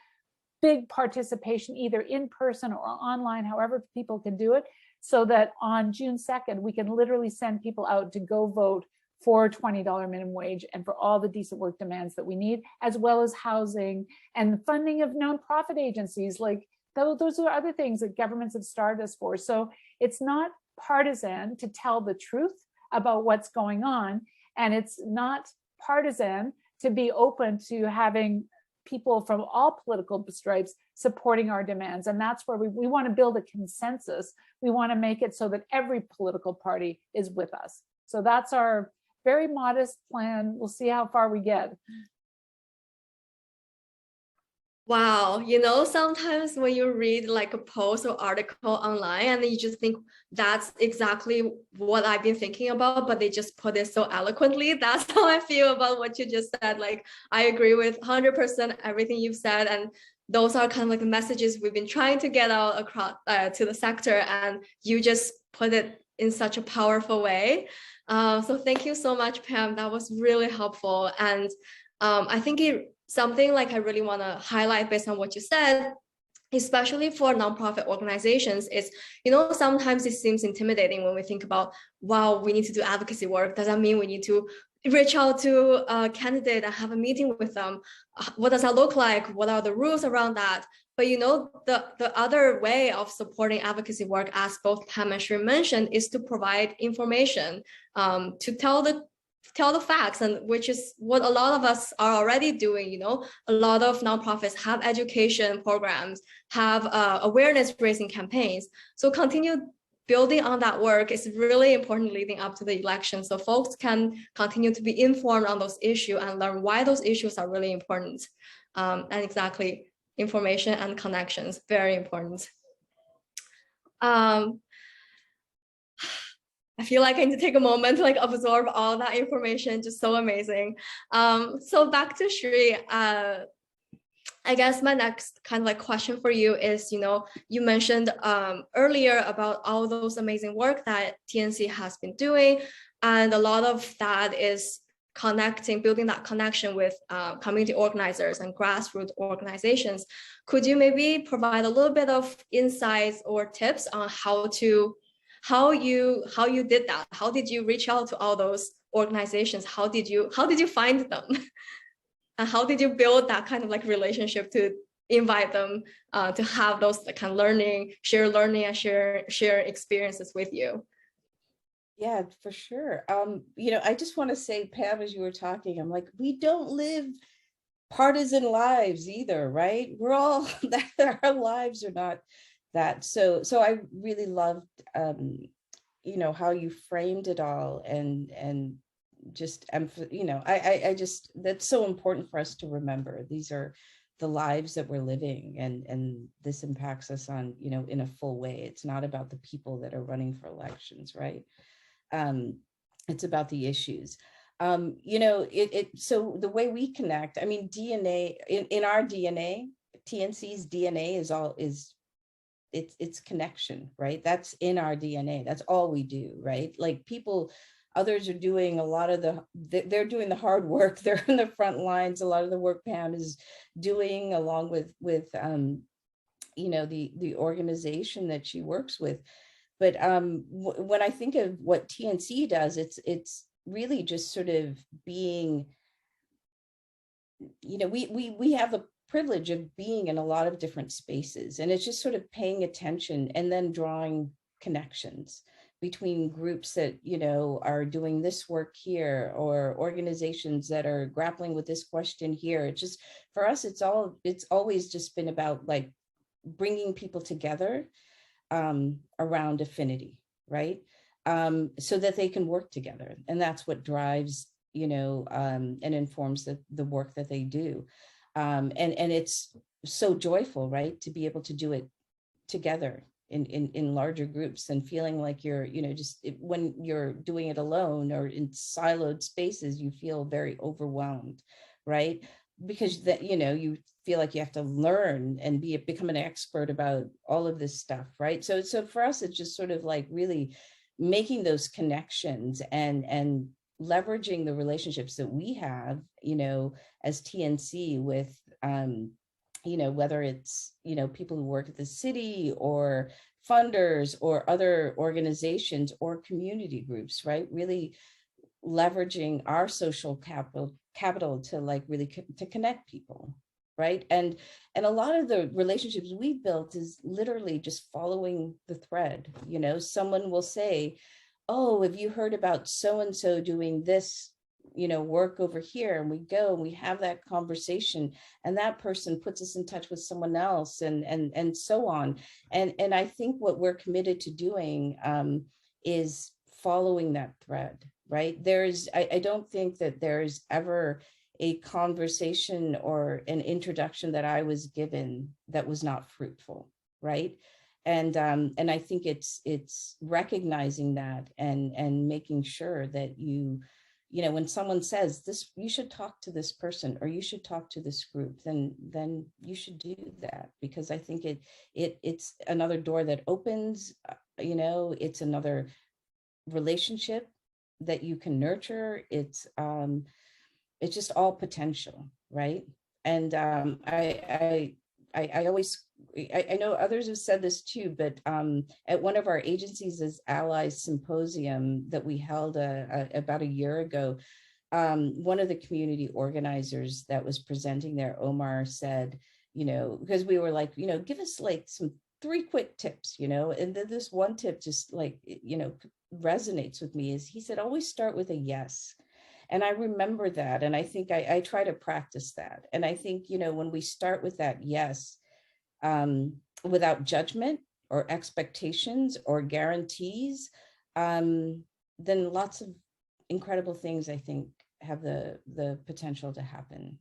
Speaker 3: participation, either in person or online, however people can do it, so that on June 2nd, we can literally send people out to go vote for $20 minimum wage and for all the decent work demands that we need, as well as housing and funding of nonprofit agencies. Like those are other things that governments have started us for. So it's not partisan to tell the truth about what's going on. And it's not partisan to be open to having people from all political stripes supporting our demands. And that's where we want to build a consensus. We want to make it so that every political party is with us. So that's our very modest plan. We'll see how far we get.
Speaker 1: Wow, sometimes when you read like a post or article online and you just think that's exactly what I've been thinking about, but they just put it so eloquently. That's how I feel about what you just said. Like, I agree with 100% everything you've said. And those are kind of like the messages we've been trying to get out across to the sector. And you just put it in such a powerful way. So thank you so much, Pam. That was really helpful. And I think something like I really want to highlight based on what you said, especially for nonprofit organizations, is, sometimes it seems intimidating when we think about, wow, we need to do advocacy work. Does that mean we need to reach out to a candidate and have a meeting with them? What does that look like? What are the rules around that? But the other way of supporting advocacy work, as both Pam and Sree mentioned, is to provide information, to tell the facts, and which is what a lot of us are already doing. A lot of nonprofits have education programs, have awareness raising campaigns. So continue building on that work is really important leading up to the election, so folks can continue to be informed on those issues and learn why those issues are really important. And exactly, information and connections, very important. I feel like I need to take a moment to absorb all that information, just so amazing. So back to Sree, I guess my next kind of question for you is, you mentioned earlier about all those amazing work that TNC has been doing, and a lot of that is building that connection with community organizers and grassroots organizations. Could you maybe provide a little bit of insights or tips on how you did that? How did you reach out to all those organizations? How did you find them? And how did you build that kind of relationship to invite them to have those kind of share learning and share experiences with you?
Speaker 2: Yeah, for sure. I just want to say, Pam, as you were talking, I'm like, we don't live partisan lives either, right? We're all our lives are not that. So I really loved, how you framed it all, and just, I just, that's so important for us to remember. These are the lives that we're living, and this impacts us on, in a full way. It's not about the people that are running for elections, right? It's about the issues. So the way we connect, DNA, in our DNA, TNC's DNA it's connection, right? That's in our DNA. That's all we do, right? Like, people Others are doing a lot of they're doing the hard work. They're in the front lines. A lot of the work Pam is doing, along with you know, the organization that she works with. But when I think of what TNC does, it's really just sort of being, you know, we have the privilege of being in a lot of different spaces, and it's just sort of paying attention and then drawing connections between groups that, you know, are doing this work here, or organizations that are grappling with this question here. It's just, for us, it's always just been about like bringing people together around affinity, right? So that they can work together. And that's what drives, you know, and informs the work that they do. And it's so joyful, right, to be able to do it together in larger groups, and feeling like you're, you know, just when you're doing it alone or in siloed spaces, you feel very overwhelmed, right? Because that, you know, you feel like you have to learn and become an expert about all of this stuff, right? So for us, it's just sort of like really making those connections and leveraging the relationships that we have, you know, as TNC with, you know, whether it's, you know, people who work at the city or funders or other organizations or community groups, right? Really leveraging our social capital to like really to connect people, right? And a lot of the relationships we built is literally just following the thread. You know, someone will say, oh, have you heard about so and so doing this, you know, work over here? And we go and we have that conversation, and that person puts us in touch with someone else, and so on. And I think what we're committed to doing is following that thread, right? I don't think that there's ever a conversation or an introduction that I was given that was not fruitful, right? And I think it's recognizing that and making sure that you know, when someone says this, you should talk to this person or you should talk to this group, then you should do that, because I think it's another door that opens, you know, it's another relationship that you can nurture. It's just all potential, right? And I always, I know others have said this too, but at one of our agencies as Allies Symposium that we held about a year ago, one of the community organizers that was presenting there, Omar, said, you know, because we were like, you know, give us like some 3 quick tips, you know, and then this one tip just like, you know, resonates with me, is he said, always start with a yes. And I remember that. And I think I try to practice that. And I think, you know, when we start with that yes, without judgment or expectations or guarantees, then lots of incredible things, I think, have the potential to happen.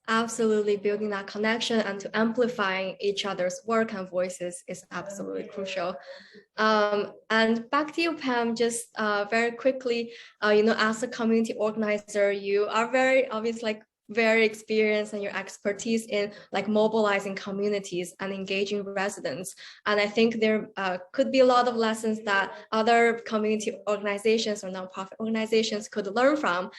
Speaker 1: Absolutely, building that connection and to amplifying each other's work and voices is absolutely crucial. And back to you, Pam, just very quickly, you know, as a community organizer, you are very obviously like very experienced, and your expertise in like mobilizing communities and engaging residents. And I think there could be a lot of lessons that other community organizations or nonprofit organizations could learn from.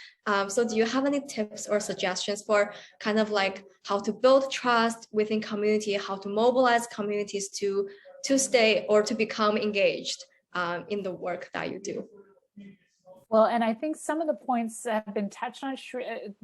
Speaker 1: So do you have any tips or suggestions for kind of like how to build trust within community, how to mobilize communities to stay or to become engaged in the work that you do?
Speaker 3: Well, and I think some of the points have been touched on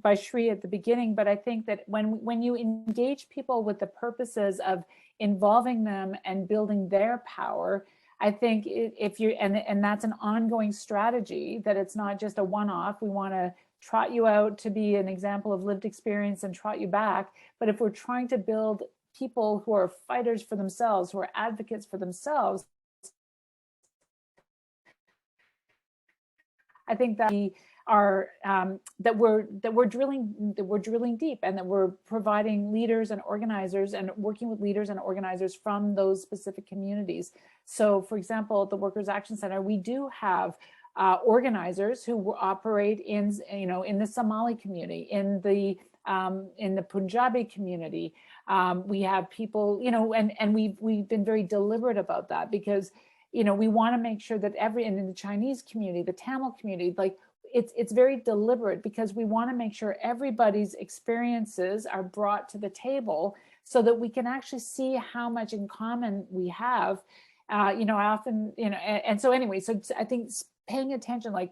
Speaker 3: by Sree at the beginning, but I think that when you engage people with the purposes of involving them and building their power, I think if you and that's an ongoing strategy, that it's not just a one-off. We want to trot you out to be an example of lived experience and trot you back. But if we're trying to build people who are fighters for themselves, who are advocates for themselves, I think that we are that we're drilling deep, and that we're providing leaders and organizers and working with leaders and organizers from those specific communities. So, for example, at the Workers Action Center, we do have organizers who operate in, you know, in the Somali community, in the Punjabi community. We have people, you know, and we've been very deliberate about that, because we want to make sure that and in the Chinese community, the Tamil community, like it's very deliberate, because we want to make sure everybody's experiences are brought to the table so that we can actually see how much in common we have. I often, and so anyway, so I think paying attention, like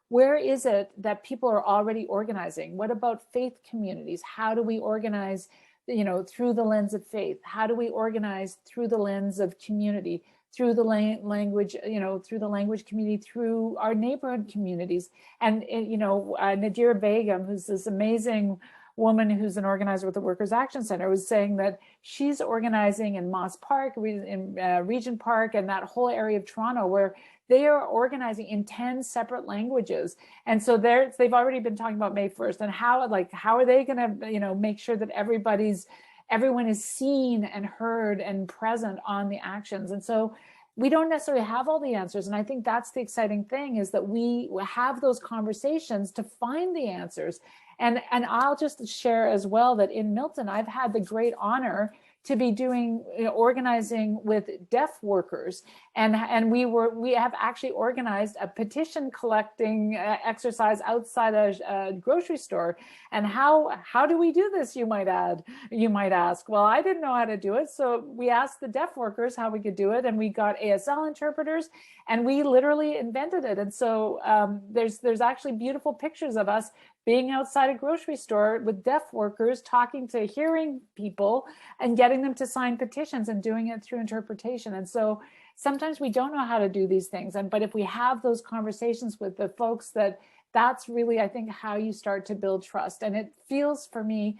Speaker 3: where is it that people are already organizing? What about faith communities? How do we organize, through the lens of faith? How do we organize through the lens of community, through the language, through the language community, through our neighborhood communities? And, Nadira Begum, who's this amazing woman who's an organizer with the Workers' Action Center, was saying that she's organizing in Moss Park, in Regent Park, and that whole area of Toronto, where they are organizing in 10 separate languages. And so they've already been talking about May 1st and how are they going to, make sure that everyone is seen and heard and present on the actions. And so we don't necessarily have all the answers. And I think that's the exciting thing, is that we have those conversations to find the answers. And I'll just share as well that in Milton, I've had the great honor to be doing organizing with deaf workers, and we have actually organized a petition collecting exercise outside a grocery store. And how do we do this, you might ask? Well, I didn't know how to do it, so we asked the deaf workers how we could do it, and we got ASL interpreters, and we literally invented it. And so there's actually beautiful pictures of us being outside a grocery store with deaf workers, talking to hearing people and getting them to sign petitions and doing it through interpretation. And so sometimes we don't know how to do these things. But if we have those conversations with the folks, that's really, I think, how you start to build trust. And it feels, for me,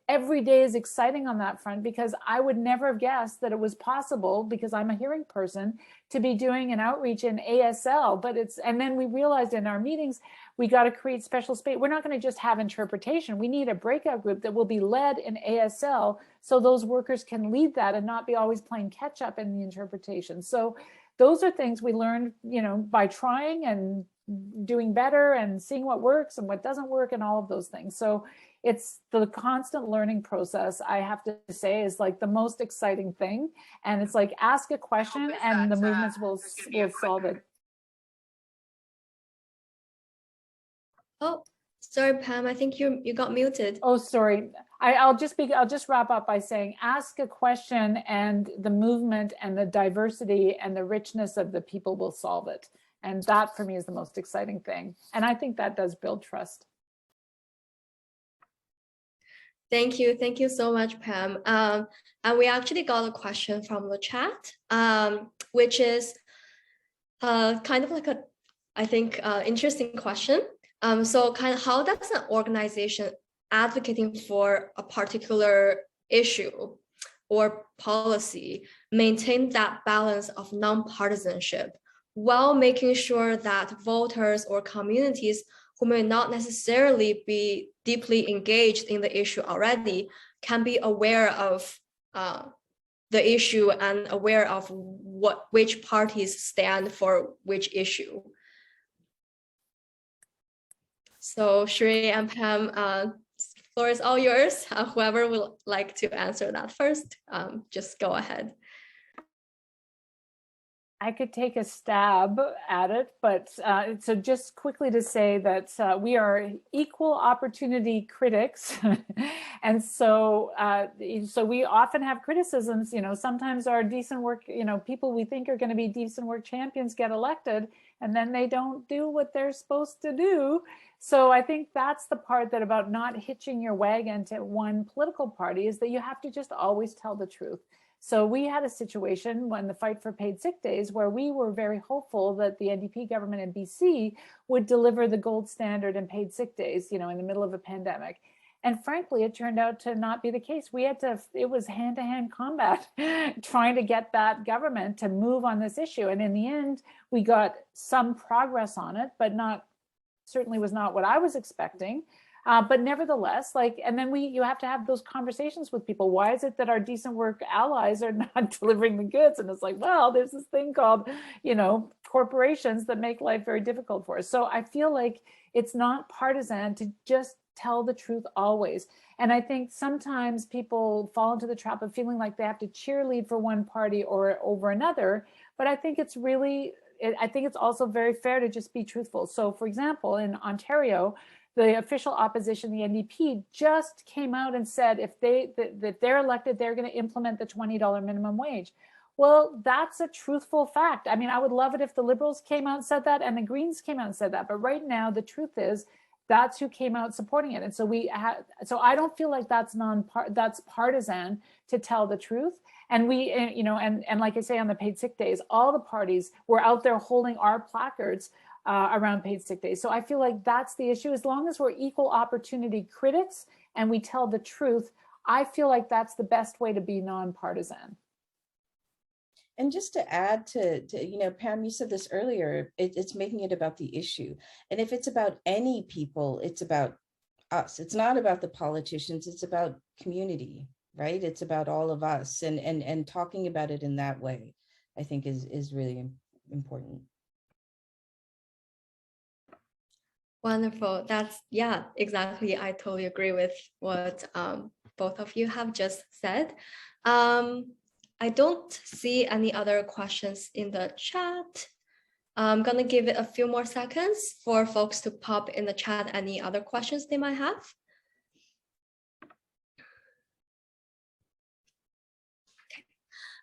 Speaker 3: every day is exciting on that front, because I would never have guessed that it was possible, because I'm a hearing person, to be doing an outreach in ASL. And then we realized in our meetings, we got to create special space. We're not going to just have interpretation. We need a breakout group that will be led in ASL, so those workers can lead that and not be always playing catch up in the interpretation. So those are things we learned, by trying and doing better and seeing what works and what doesn't work and all of those things. So it's the constant learning process, I have to say, is like the most exciting thing. And it's like, ask a question and the movements will solve it.
Speaker 1: Oh, sorry, Pam, I think you got muted.
Speaker 3: Oh, sorry. I'll just wrap up by saying, ask a question and the movement and the diversity and the richness of the people will solve it. And that, for me, is the most exciting thing. And I think that does build trust.
Speaker 1: Thank you so much, Pam. And we actually got a question from the chat, which is kind of like I think, interesting question. So kind of, how does an organization advocating for a particular issue or policy maintain that balance of non-partisanship while making sure that voters or communities who may not necessarily be deeply engaged in the issue already can be aware of the issue and aware of which parties stand for which issue? So Sree and Pam, floor is all yours. Whoever would like to answer that first, just go ahead.
Speaker 3: I could take a stab at it, but so just quickly to say that we are equal opportunity critics. And so we often have criticisms, sometimes our decent work, people we think are going to be decent work champions get elected, and then they don't do what they're supposed to do. So I think that's the part that about not hitching your wagon to one political party, is that you have to just always tell the truth. So we had a situation when the fight for paid sick days where we were very hopeful that the NDP government in BC would deliver the gold standard in paid sick days, in the middle of a pandemic. And frankly, it turned out to not be the case. It was hand-to-hand combat trying to get that government to move on this issue. And in the end, we got some progress on it, but certainly was not what I was expecting. But nevertheless, and then you have to have those conversations with people. Why is it that our decent work allies are not delivering the goods? And it's like, well, there's this thing called, corporations that make life very difficult for us. So I feel like it's not partisan to just tell the truth always. And I think sometimes people fall into the trap of feeling like they have to cheerlead for one party or over another. But I think it's really, I think it's also very fair to just be truthful. So for example, in Ontario, the official opposition, the NDP, just came out and said if they're elected, they're going to implement the $20 minimum wage. Well, that's a truthful fact. I mean, I would love it if the Liberals came out and said that and the Greens came out and said that. But right now, the truth is that's who came out supporting it. And so so I don't feel like that's that's partisan to tell the truth. And we, you know, and like I say, on the paid sick days, all the parties were out there holding our placards around paid sick days. So I feel like that's the issue. As long as we're equal opportunity critics and we tell the truth, I feel like that's the best way to be nonpartisan.
Speaker 2: And just to add to you know, Pam, you said this earlier, it's making it about the issue. And if it's about any people, it's about us. It's not about the politicians, it's about community, right? It's about all of us, and talking about it in that way, I think is really important.
Speaker 1: Wonderful. That's, yeah, exactly. I totally agree with what both of you have just said. I don't see any other questions in the chat. I'm gonna give it a few more seconds for folks to pop in the chat any other questions they might have.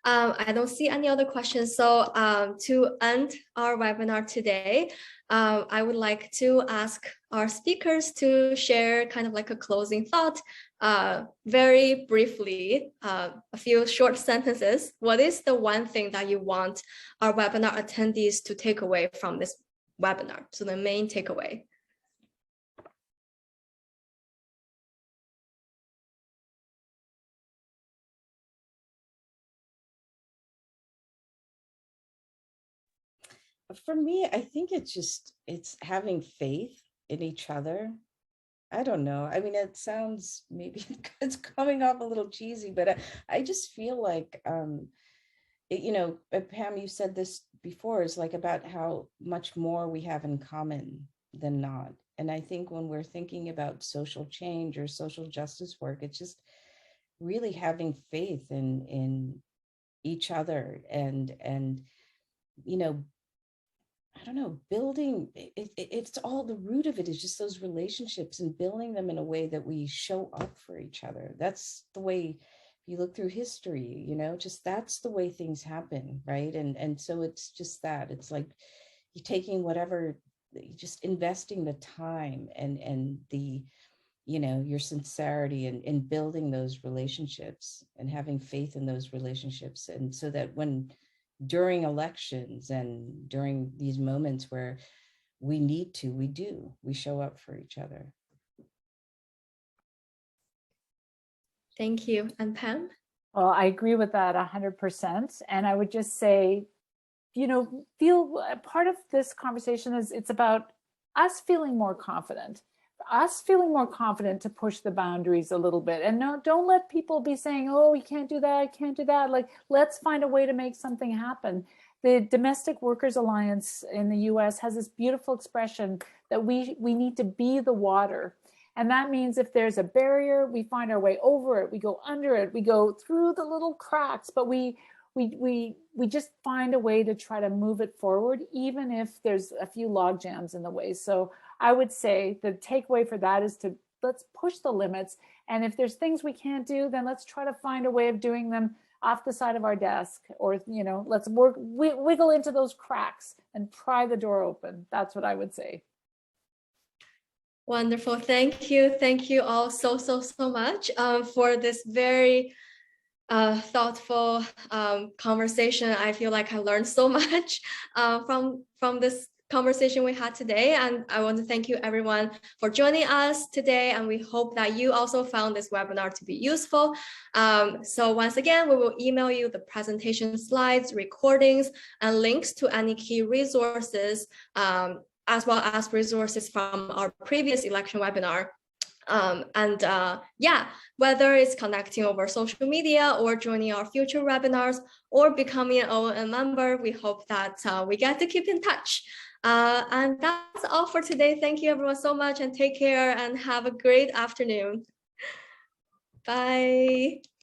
Speaker 1: I don't see any other questions. So to end our webinar today, I would like to ask our speakers to share kind of like a closing thought, very briefly, a few short sentences. What is the one thing that you want our webinar attendees to take away from this webinar? So the main takeaway.
Speaker 2: For me, I think it's having faith in each other. I don't know. I mean, it sounds, maybe it's coming off a little cheesy, but I just feel like, you know, Pam, you said this before, is like about how much more we have in common than not. And I think when we're thinking about social change or social justice work, it's just really having faith in each other and, you know, I don't know, building, it's all, the root of it is just those relationships and building them in a way that we show up for each other. That's the way, if you look through history, you know, just that's the way things happen, right? And so it's just that, it's like you taking whatever, just investing the time and the, you know, your sincerity in building those relationships and having faith in those relationships. And so that when, during elections and during these moments where we need to, we show up for each other.
Speaker 1: Thank you. And Pam?
Speaker 3: Well, I agree with that 100%. And I would just say, you know, feel part of this conversation is it's about us feeling more confident. Us feeling more confident to push the boundaries a little bit. And no, don't let people be saying, oh, you can't do that, I can't do that. Like, let's find a way to make something happen. The Domestic Workers Alliance in the US has this beautiful expression that we need to be the water. And that means if there's a barrier, we find our way over it, we go under it, we go through the little cracks, but we just find a way to try to move it forward, even if there's a few log jams in the way. So I would say the takeaway for that is to let's push the limits. And if there's things we can't do, then let's try to find a way of doing them off the side of our desk, or, you know, let's wiggle into those cracks and pry the door open. That's what I would say.
Speaker 1: Wonderful. Thank you. Thank you all so much for this very thoughtful conversation. I feel like I learned so much from this conversation we had today, and I want to thank you everyone for joining us today, and we hope that you also found this webinar to be useful. So once again, we will email you the presentation slides, recordings, and links to any key resources, as well as resources from our previous election webinar. Yeah, whether it's connecting over social media or joining our future webinars or becoming an ONM member, we hope that we get to keep in touch. And that's all for today. Thank you everyone so much and take care and have a great afternoon. Bye.